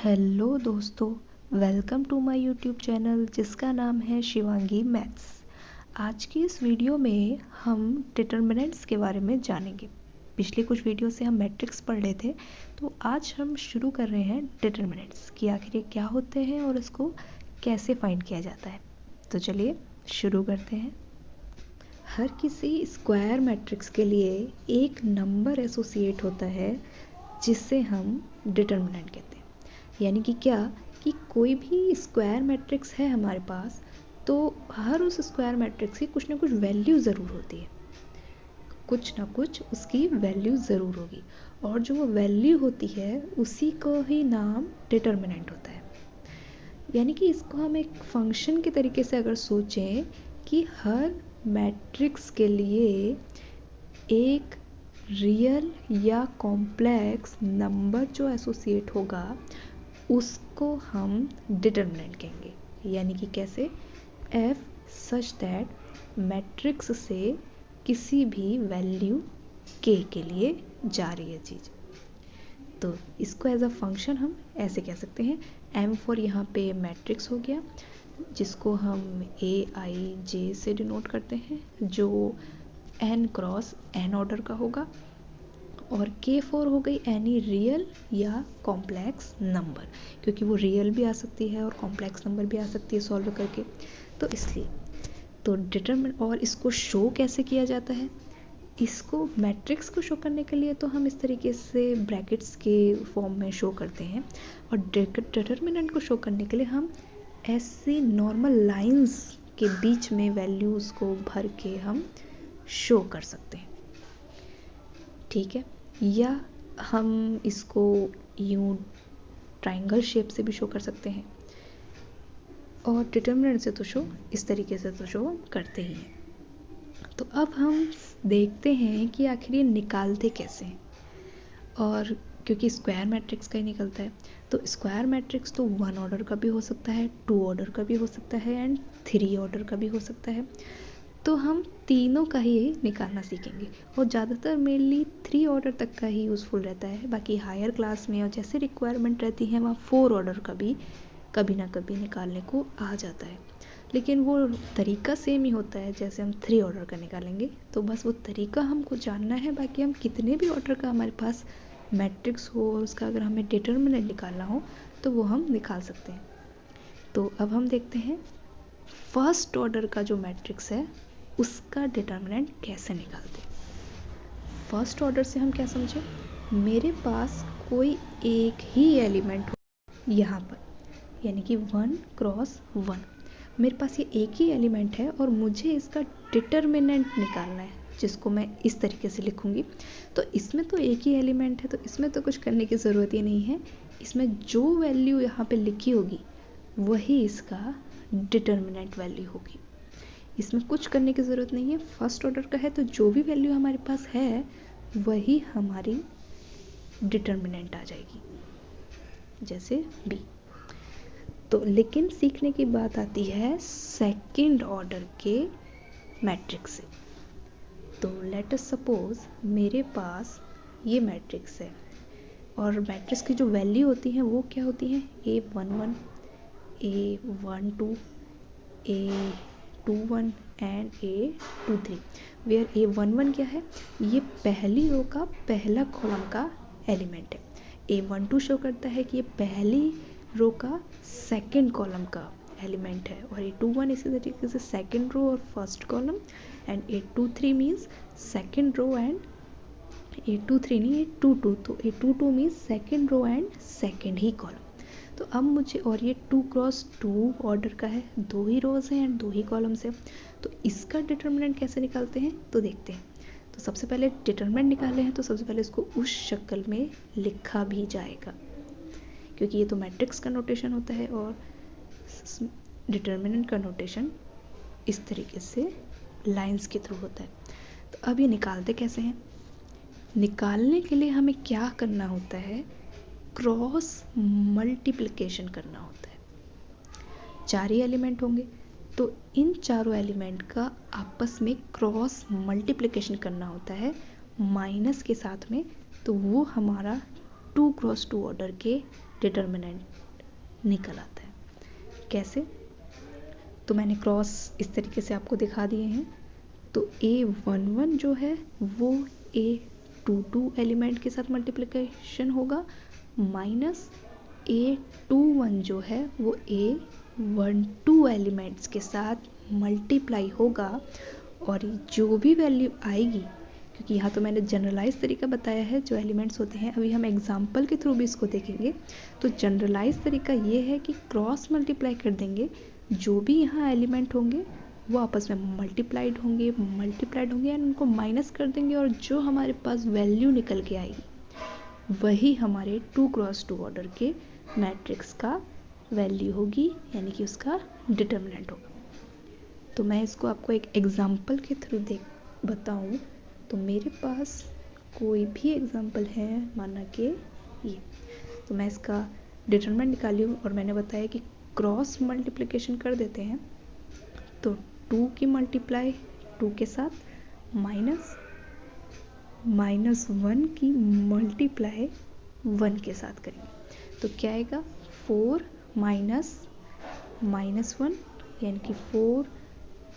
Hello दोस्तों, welcome to my YouTube channel जिसका नाम है शिवांगी मैथ्स। आज की इस वीडियो में हम डिटर्मिनेंट्स के बारे में जानेंगे। पिछले कुछ वीडियो से हम मैट्रिक्स पढ़ रहे थे, तो आज हम शुरू कर रहे हैं डिटर्मिनेंट्स कि आखिर ये क्या होते हैं और इसको कैसे फाइंड किया जाता है। तो चलिए शुरू करते हैं। हर किसी स्क्वायर मैट्रिक्स के लिए एक नंबर एसोसिएट होता है जिसे हम डिटर्मिनेंट कहते हैं। यानी कि क्या कि कोई भी स्क्वायर मैट्रिक्स है हमारे पास, तो हर उस स्क्वायर मैट्रिक्स की कुछ ना कुछ वैल्यू ज़रूर होती है, कुछ ना कुछ उसकी वैल्यू ज़रूर होगी, और जो वो वैल्यू होती है उसी को ही नाम डिटर्मिनेंट होता है। यानी कि इसको हम एक फंक्शन के तरीके से अगर सोचें कि हर मैट्रिक्स के लिए एक रियल या कॉम्प्लेक्स नंबर जो एसोसिएट होगा उसको हम डिटर्मिनेंट कहेंगे। यानी कि कैसे, एफ सच दैट मैट्रिक्स से किसी भी वैल्यू के लिए जा रही है चीज़, तो इसको एज अ फंक्शन हम ऐसे कह सकते हैं। एम फॉर यहाँ पे मैट्रिक्स हो गया, जिसको हम ए आई जे से डिनोट करते हैं, जो एन क्रॉस एन ऑर्डर का होगा। और K4 हो गई एनी रियल या कॉम्प्लेक्स नंबर, क्योंकि वो रियल भी आ सकती है और कॉम्प्लेक्स नंबर भी आ सकती है सॉल्व करके, तो इसलिए तो डिटरमिनेंट। और इसको शो कैसे किया जाता है, इसको मैट्रिक्स को शो करने के लिए तो हम इस तरीके से ब्रैकेट्स के फॉर्म में शो करते हैं, और डिटरमिनेंट को शो करने के लिए हम ऐसी नॉर्मल लाइंस के बीच में वैल्यूज़ को भर के हम शो कर सकते हैं, ठीक है। या हम इसको यूं ट्रायंगल शेप से भी शो कर सकते हैं, और डिटर्मिनेंट से तो शो इस तरीके से तो शो करते ही हैं। तो अब हम देखते हैं कि आखिर ये निकालते कैसे हैं। और क्योंकि स्क्वायर मैट्रिक्स का ही निकलता है, तो स्क्वायर मैट्रिक्स तो 1 ऑर्डर का भी हो सकता है, 2 ऑर्डर का भी हो सकता है, एंड 3 ऑर्डर का भी हो सकता है। तो हम तीनों का ही निकालना सीखेंगे, और ज़्यादातर मेनली 3 ऑर्डर तक का ही यूज़फुल रहता है। बाकी हायर क्लास में और जैसे रिक्वायरमेंट रहती है वहाँ 4 ऑर्डर का भी कभी ना कभी निकालने को आ जाता है, लेकिन वो तरीका सेम ही होता है जैसे हम 3 ऑर्डर का निकालेंगे। तो बस वो तरीका हमको जानना है, बाकी हम कितने भी ऑर्डर का हमारे पास मैट्रिक्स हो और उसका अगर हमें डिटर्मिनेंट निकालना हो तो वो हम निकाल सकते हैं। तो अब हम देखते हैं फर्स्ट ऑर्डर का जो मैट्रिक्स है उसका डिटर्मिनेंट कैसे निकालते हैं। फर्स्ट ऑर्डर से हम क्या समझे, मेरे पास कोई एक ही एलिमेंट हो यहाँ पर, यानी कि 1 क्रॉस 1, मेरे पास ये एक ही एलिमेंट है और मुझे इसका डिटर्मिनेंट निकालना है, जिसको मैं इस तरीके से लिखूँगी। तो इसमें तो एक ही एलिमेंट है, तो इसमें तो कुछ करने की ज़रूरत ही नहीं है। इसमें जो वैल्यू यहाँ पे लिखी होगी वही इसका डिटर्मिनेंट वैल्यू होगी, इसमें कुछ करने की ज़रूरत नहीं है। फर्स्ट ऑर्डर का है तो जो भी वैल्यू हमारे पास है वही हमारी डिटर्मिनेंट आ जाएगी, जैसे बी। तो लेकिन सीखने की बात आती है सेकंड ऑर्डर के मैट्रिक्स से। तो लेट अस सपोज मेरे पास ये मैट्रिक्स है, और मैट्रिक्स की जो वैल्यू होती है वो क्या होती है, A11, A12, A21 and A23, where A11 क्या है, ये पहली रो का पहला कॉलम का एलिमेंट है। A12 शो करता है कि ये पहली रो का सेकंड कॉलम का एलिमेंट है, और A21 इसी तरीके से सेकंड रो और first column, and A23 means second row and A23 नहीं A22, तो A22 means second row and second ही कॉलम। तो अब मुझे, और ये 2 क्रॉस 2 ऑर्डर का है, 2 ही रोज हैं एंड 2 ही कॉलम्स हैं, तो इसका डिटर्मिनेंट कैसे निकालते हैं तो देखते हैं। तो सबसे पहले डिटर्मिनेंट निकाले हैं तो सबसे पहले इसको उस शक्ल में लिखा भी जाएगा, क्योंकि ये तो मैट्रिक्स का नोटेशन होता है और डिटर्मिनेंट का नोटेशन इस तरीके से लाइंस के थ्रू होता है। तो अब ये निकालते कैसे हैं, निकालने के लिए हमें क्या करना होता है, क्रॉस मल्टीप्लिकेशन करना होता है। 4 ही एलिमेंट होंगे, तो इन चारों एलिमेंट का आपस में क्रॉस मल्टीप्लिकेशन करना होता है माइनस के साथ में, तो वो हमारा 2 क्रॉस 2 ऑर्डर के डिटर्मिनेंट निकल आता है। कैसे? तो मैंने क्रॉस इस तरीके से आपको दिखा दिए हैं। तो A11 जो है वो A22 एलिमेंट के साथ मल्टीप्लिकेशन होगा, माइनस A21 जो है वो A12 एलिमेंट्स के साथ मल्टीप्लाई होगा। और जो भी वैल्यू आएगी, क्योंकि यहाँ तो मैंने जनरलाइज तरीका बताया है जो एलिमेंट्स होते हैं, अभी हम एग्जाम्पल के थ्रू भी इसको देखेंगे। तो जनरलाइज तरीका ये है कि क्रॉस मल्टीप्लाई कर देंगे, जो भी यहाँ एलिमेंट होंगे वो आपस में मल्टीप्लाइड होंगे एंड उनको माइनस कर देंगे, और जो हमारे पास वैल्यू निकल के आएगी वही हमारे 2x2 ऑर्डर के मैट्रिक्स का वैल्यू होगी, यानी कि उसका डिटर्मिनेंट होगा। तो मैं इसको आपको एक एग्जाम्पल के थ्रू बताऊं तो मेरे पास कोई भी एग्जाम्पल है, माना कि ये, तो मैं इसका डिटर्मिनेंट निकाली हूँ और मैंने बताया कि क्रॉस मल्टीप्लिकेशन कर देते हैं। तो 2 की मल्टीप्लाई 2 के साथ माइनस 1 की मल्टीप्लाई 1 के साथ करेंगे। तो क्या आएगा? 4 माइनस 1 यानी कि 4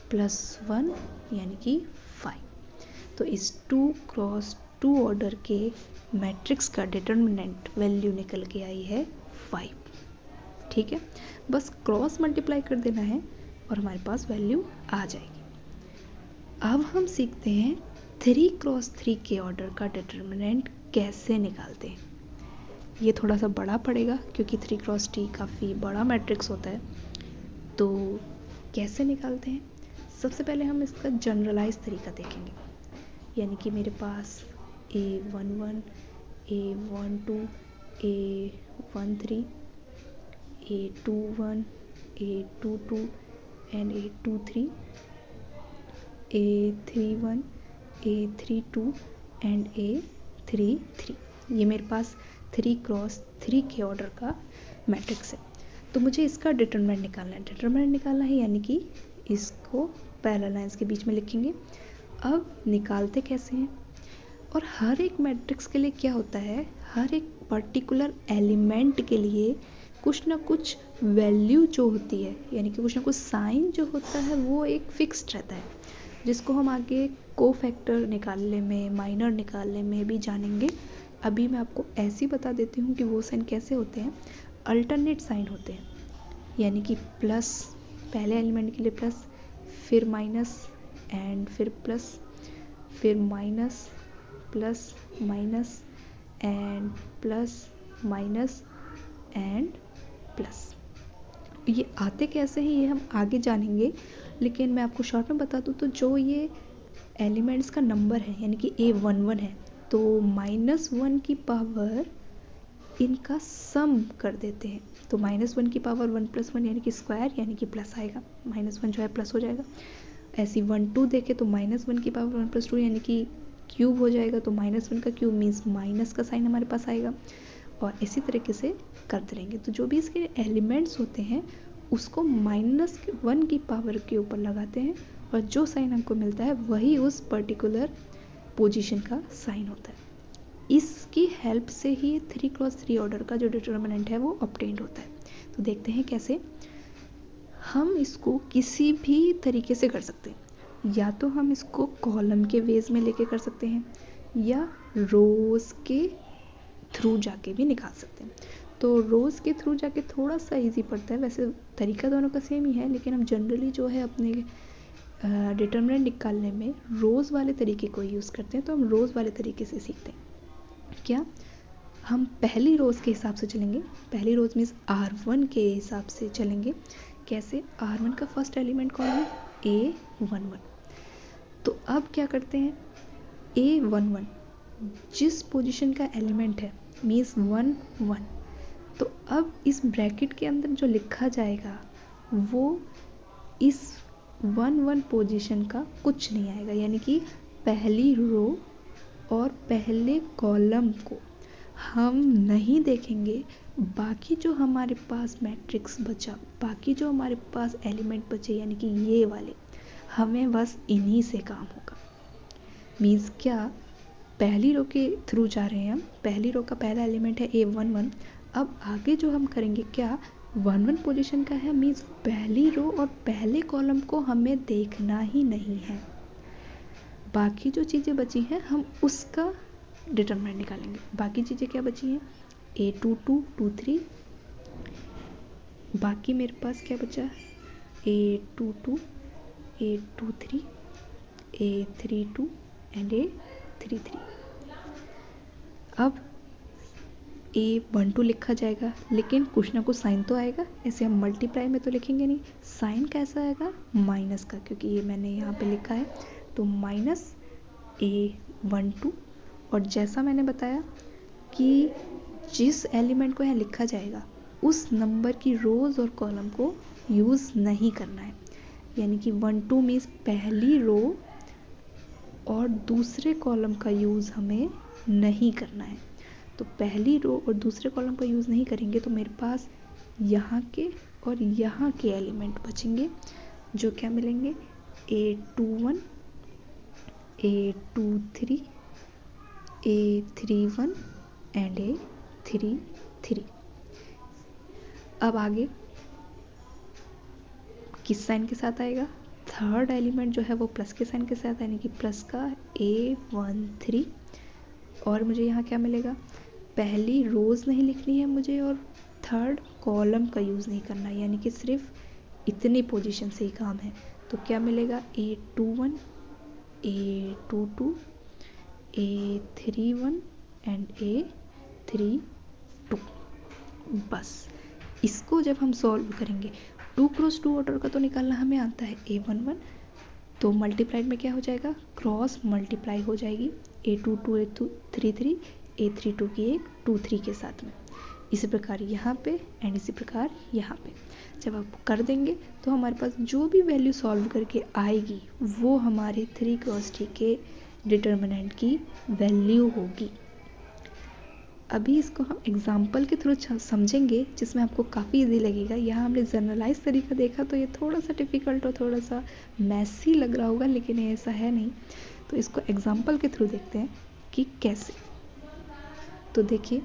प्लस 1 यानी कि 5। तो इस 2x2 ऑर्डर के मैट्रिक्स का डिटर्मिनेंट वैल्यू निकल के आई है 5। ठीक है, बस क्रॉस मल्टीप्लाई कर देना है और हमारे पास वैल्यू आ जाएगी। अब हम सीखते हैं 3x3 के ऑर्डर का डिटर्मिनेंट कैसे निकालते हैं। ये थोड़ा सा बड़ा पड़ेगा क्योंकि 3x3 काफ़ी बड़ा मैट्रिक्स होता है। तो कैसे निकालते हैं? सबसे पहले हम इसका जनरलाइज तरीका देखेंगे, यानी कि मेरे पास A11, A12, A13, A21, A22 and A23, A31, A32 and A33। ये मेरे पास 3x3 के ऑर्डर का मैट्रिक्स है। तो मुझे इसका डिटर्मिनेंट निकालना है, यानी कि इसको पैरेलल लाइंस के बीच में लिखेंगे। अब निकालते कैसे हैं? और हर एक मैट्रिक्स के लिए क्या होता है, हर एक पर्टिकुलर एलिमेंट के लिए कुछ ना कुछ वैल्यू जो होती है, यानी कि कुछ ना कुछ साइन जो होता है वो एक फिक्स्ड रहता है, जिसको हम आगे कोफैक्टर निकालने में, माइनर निकालने में भी जानेंगे। अभी मैं आपको ऐसे ही बता देती हूँ कि वो साइन कैसे होते हैं। अल्टरनेट साइन होते हैं, यानी कि प्लस पहले एलिमेंट के लिए प्लस, फिर माइनस एंड फिर प्लस, फिर minus plus minus and plus minus and plus. ये आते कैसे हैं ये हम आगे जानेंगे, लेकिन मैं आपको शॉर्ट में बता दूँ तो जो ये एलिमेंट्स का नंबर है, यानी कि A11 है, तो -1 की पावर इनका सम कर देते हैं। तो -1 की पावर 1 + 1 यानी कि स्क्वायर, यानी कि प्लस आएगा, -1 जो है प्लस हो जाएगा। ऐसी 1 2 देखें तो -1 की पावर 1 + 2 यानी कि क्यूब हो जाएगा। तो -1 का क्यूब मीन्स माइनस का साइन हमारे पास आएगा, और इसी तरीके से करते रहेंगे। तो जो भी इसके एलिमेंट्स होते हैं उसको -1 की पावर के ऊपर लगाते हैं, और जो साइन हमको मिलता है वही उस पर्टिकुलर पोजीशन का साइन होता है। इसकी हेल्प से ही 3x3 ऑर्डर का जो डिटर्मिनेंट है वो ऑब्टेन्ड होता है। तो देखते हैं कैसे। हम इसको किसी भी तरीके से कर सकते हैं, या तो हम इसको कॉलम के वेज में लेके कर सकते हैं, या रोज़ के थ्रू जाके भी निकाल सकते हैं। तो रोज़ के थ्रू जाके थोड़ा सा इजी पड़ता है, वैसे तरीका दोनों का सेम ही है, लेकिन हम जनरली जो है अपने डिटर्मिनेंट निकालने में रोज़ वाले तरीके को यूज़ करते हैं। तो हम रोज़ वाले तरीके से सीखते हैं। क्या हम पहली रोज़ के हिसाब से चलेंगे? पहली रोज़ मीन्स R1 के हिसाब से चलेंगे। कैसे? R1 का फर्स्ट एलिमेंट कौन है? A11। तो अब क्या करते हैं, A11 जिस पोजीशन का एलिमेंट है मीन्स 1 1, तो अब इस ब्रैकेट के अंदर जो लिखा जाएगा वो इस 1 1 पोजीशन का कुछ नहीं आएगा, यानी कि पहली रो और पहले कॉलम को हम नहीं देखेंगे। बाकी जो हमारे पास मैट्रिक्स बचा, बाकी जो हमारे पास एलिमेंट बचे, यानी कि ये वाले, हमें बस इन्हीं से काम होगा। मीन्स क्या, पहली रो के थ्रू जा रहे हैं हम, पहली रो का पहला एलिमेंट है A11। अब आगे जो हम करेंगे क्या, 1 1 पोजीशन का है, मीन्स पहली रो और पहले कॉलम को हमें देखना ही नहीं है। बाकी जो चीज़ें बची हैं हम उसका डिटरमिनेंट निकालेंगे। बाकी चीज़ें क्या बची हैं, A22 23, बाकी मेरे पास क्या बचा, A22 A23 A32 and A33। अब A12 लिखा जाएगा, लेकिन कुछ ना कुछ साइन तो आएगा, ऐसे हम मल्टीप्लाई में तो लिखेंगे नहीं। साइन कैसा आएगा, माइनस का, क्योंकि ये मैंने यहाँ पे लिखा है, तो माइनस A12। और जैसा मैंने बताया कि जिस एलिमेंट को यहाँ लिखा जाएगा उस नंबर की रोज़ और कॉलम को यूज़ नहीं करना है, यानी कि 1 2 मीन्स पहली रो और दूसरे कॉलम का यूज़ हमें नहीं करना है। तो पहली रो और दूसरे कॉलम का यूज़ नहीं करेंगे तो मेरे पास यहाँ के और यहाँ के एलिमेंट बचेंगे, जो क्या मिलेंगे, A21 A23 A31 and A33। अब आगे किस साइन के साथ आएगा, थर्ड एलिमेंट जो है वो प्लस के साइन के साथ, यानी कि प्लस का A13। और मुझे यहाँ क्या मिलेगा, पहली रोज़ नहीं लिखनी है मुझे और थर्ड कॉलम का यूज़ नहीं करना है, यानी कि सिर्फ इतनी पोजीशन से ही काम है। तो क्या मिलेगा, A21 A22 A31 and A32। बस इसको जब हम सॉल्व करेंगे, 2 क्रॉस 2 ऑर्डर का तो निकालना हमें आता है, A11 तो मल्टीप्लाइड में क्या हो जाएगा, क्रॉस मल्टीप्लाई हो जाएगी, A22 A33 A32 की एक 2 3 के साथ में। इसी प्रकार यहाँ पे एंड इसी प्रकार यहाँ पे जब आप कर देंगे तो हमारे पास जो भी वैल्यू सॉल्व करके आएगी वो हमारे 3 क्रॉस 3 के डिटर्मिनेंट की वैल्यू होगी। अभी इसको हम एग्जाम्पल के थ्रू समझेंगे, जिसमें आपको काफ़ी इजी लगेगा। यहाँ हमने जनरलाइज तरीका देखा तो ये थोड़ा सा डिफ़िकल्ट और थोड़ा सा मैसी लग रहा होगा, लेकिन ये ऐसा है नहीं। तो इसको एग्जाम्पल के थ्रू देखते हैं कि कैसे। तो देखिए,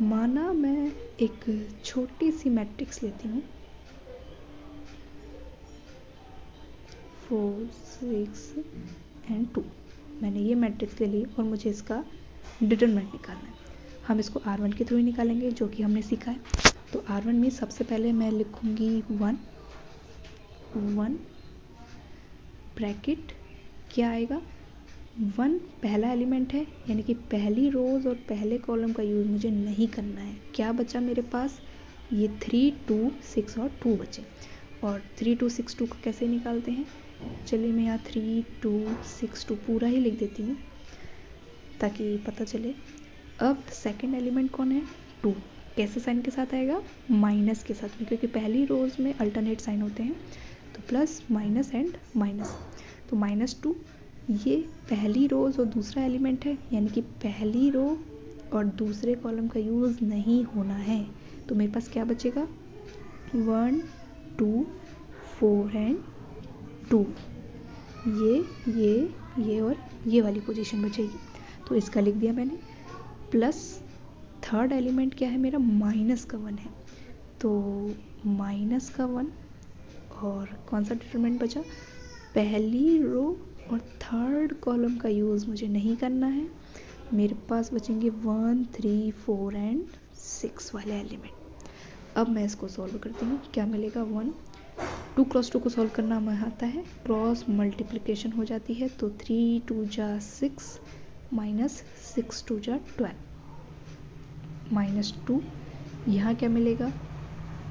माना मैं एक छोटी सी मैट्रिक्स लेती हूँ, 4 6 एंड 2। मैंने ये मैट्रिक्स ले ली और मुझे इसका डिटरमिनेंट निकालना है। हम इसको R1 के थ्रू ही निकालेंगे, जो कि हमने सीखा है। तो R1 में सबसे पहले मैं लिखूंगी 1 ब्रैकेट, क्या आएगा, 1 पहला एलिमेंट है, यानी कि पहली रोज और पहले कॉलम का यूज़ मुझे नहीं करना है। क्या बचा मेरे पास, ये 3 2 6 और 2 बचे। और 3 2 6 2 को कैसे निकालते हैं, चलिए मैं यहाँ 3 2 6 2 पूरा ही लिख देती हूँ ताकि पता चले। अब सेकंड एलिमेंट कौन है, 2, कैसे साइन के साथ आएगा, माइनस के साथ में, क्योंकि पहली रोज में अल्टरनेट साइन होते हैं, तो प्लस माइनस एंड माइनस। तो -2 ये पहली रोज और दूसरा एलिमेंट है, यानी कि पहली रो और दूसरे कॉलम का यूज़ नहीं होना है। तो मेरे पास क्या बचेगा, 1 2 4 एंड 2, ये और ये वाली पोजीशन बचेगी। तो इसका लिख दिया मैंने। प्लस थर्ड एलिमेंट क्या है मेरा, माइनस का 1 है, तो माइनस का 1 और कौन सा डिटरमिनेंट बचा, पहली रो और थर्ड कॉलम का यूज़ मुझे नहीं करना है। मेरे पास बचेंगे 1 3 4 एंड 6 वाले एलिमेंट। अब मैं इसको सॉल्व करती हूँ, क्या मिलेगा, 1 2 क्रॉस 2 को सॉल्व करना हमें आता है, क्रॉस मल्टीप्लिकेशन हो जाती है, तो 3 2 जा 6 माइनस 6 2 जा 12 -2। यहाँ क्या मिलेगा,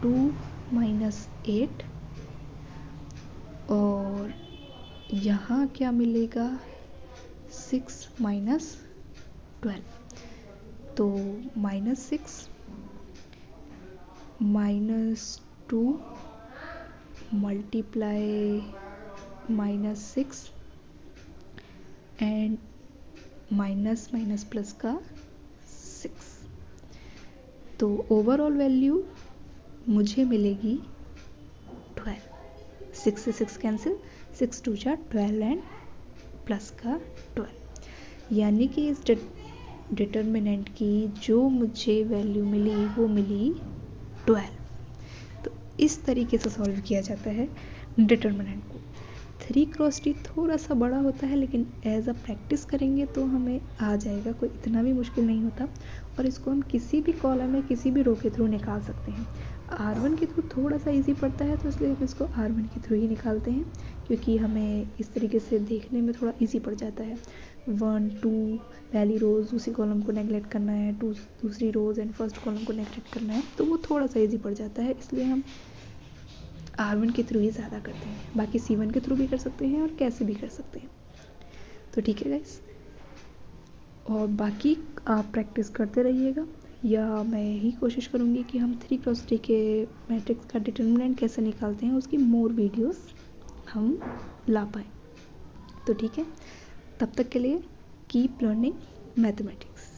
2 -8 और यहाँ क्या मिलेगा, 6 -12। तो -6 -2 multiply -6 and minus minus plus का 6। तो ओवरऑल वैल्यू मुझे मिलेगी 12। 6 से 6 कैंसिल, 6 2 जा 12 एंड प्लस का 12, यानी कि इस डिटर्मिनेंट की जो मुझे वैल्यू मिली वो मिली 12। तो इस तरीके से सॉल्व किया जाता है डिटर्मिनेंट को। 3x3 थोड़ा सा बड़ा होता है, लेकिन एज अ प्रैक्टिस करेंगे तो हमें आ जाएगा, कोई इतना भी मुश्किल नहीं होता। और इसको हम किसी भी कॉलम में किसी भी रो के थ्रू निकाल सकते हैं। R1 के थ्रू थोड़ा सा इजी पड़ता है, तो इसलिए हम इसको R1 के थ्रू ही निकालते हैं, क्योंकि हमें इस तरीके से देखने में थोड़ा इजी पड़ जाता है। 1 2 पहली रोज़ दूसरी कॉलम को नेगलेक्ट करना है, दूसरी रोज़ एंड फर्स्ट कॉलम को नेगलेक्ट करना है, तो वो थोड़ा सा इजी पड़ जाता है, इसलिए हम R1 के थ्रू ही ज़्यादा करते हैं। बाकी C1 के थ्रू भी कर सकते हैं और कैसे भी कर सकते हैं। तो ठीक है गाइस, और बाकी आप प्रैक्टिस करते रहिएगा, या मैं यही कोशिश करूँगी कि हम 3x3 के मैट्रिक्स का डिटर्मिनेंट कैसे निकालते हैं उसकी मोर वीडियोस हम ला पाएँ। तो ठीक है, तब तक के लिए कीप लर्निंग मैथमेटिक्स।